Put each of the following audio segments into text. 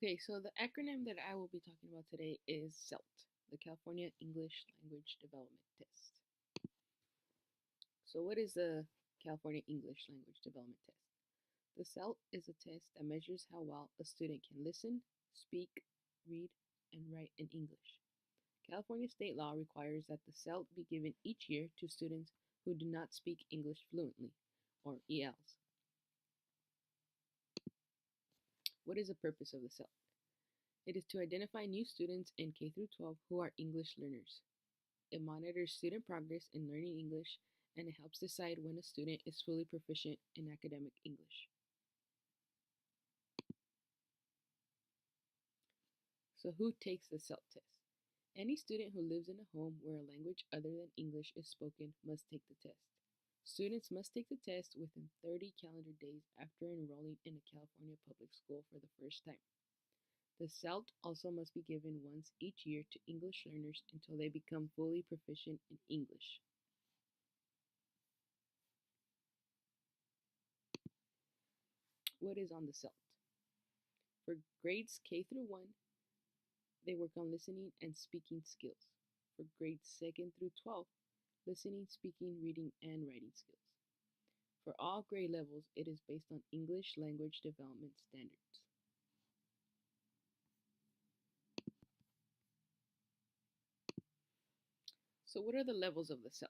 Okay, so the acronym that I will be talking about today is CELT, the California English Language Development Test. So, what is the California English Language Development Test? The CELT is a test that measures how well a student can listen, speak, read, and write in English. California state law requires that the CELT be given each year to students who do not speak English fluently, or ELs. What is the purpose of the CELT? It is to identify new students in K through 12 who are English learners. It monitors student progress in learning English, and it helps decide when a student is fully proficient in academic English. So, who takes the CELT test? Any student who lives in a home where a language other than English is spoken must take the test. Students must take the test within 30 calendar days after enrolling in a California public school for the first time. The CELT also must be given once each year to English learners until they become fully proficient in English. What is on the CELT? For grades K through 1, they work on listening and speaking skills. For grades 2nd through 12, listening, speaking, reading, and writing skills. For all grade levels, it is based on English language development standards. So, what are the levels of the CELT?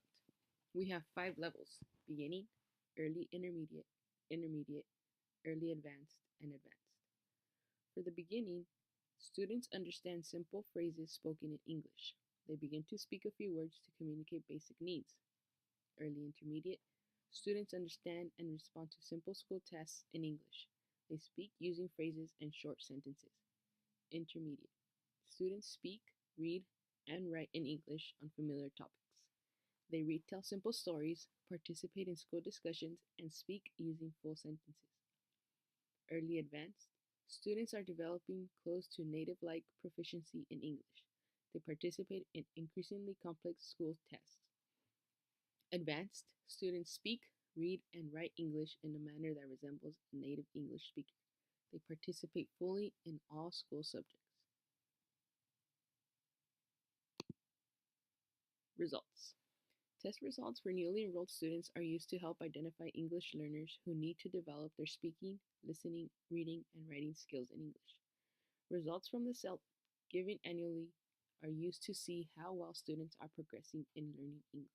We have 5 levels: beginning, early intermediate, early advanced, and advanced. For the beginning, students understand simple phrases spoken in English. They begin to speak a few words to communicate basic needs. Early intermediate, students understand and respond to simple school tasks in English. They speak using phrases and short sentences. Intermediate, students speak, read, and write in English on familiar topics. They retell simple stories, participate in school discussions, and speak using full sentences. Early advanced, students are developing close to native like proficiency in English. They participate in increasingly complex school tests. Advanced, students speak, read, and write English in a manner that resembles a native English speaker. They participate fully in all school subjects. Results. Test results for newly enrolled students are used to help identify English learners who need to develop their speaking, listening, reading, and writing skills in English. Results from the CELT given annually are used to see how well students are progressing in learning English.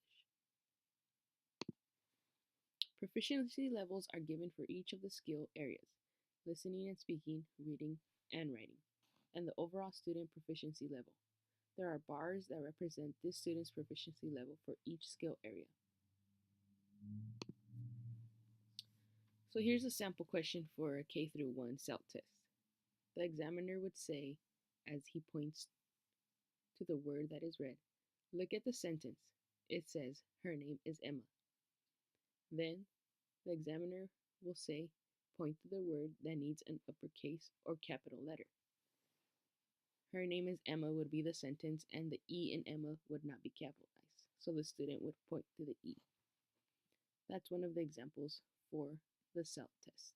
Proficiency levels are given for each of the skill areas: listening and speaking, reading, and writing, and the overall student proficiency level. There are bars that represent this student's proficiency level for each skill area. So here's a sample question for a K through 1 CELT test. The examiner would say, as he points to the word that is read, look at the sentence. It says, her name is Emma. Then the examiner will say, point to the word that needs an uppercase or capital letter. Her name is Emma would be the sentence, and the E in Emma would not be capitalized. So the student would point to the E. That's one of the examples for the CELT test.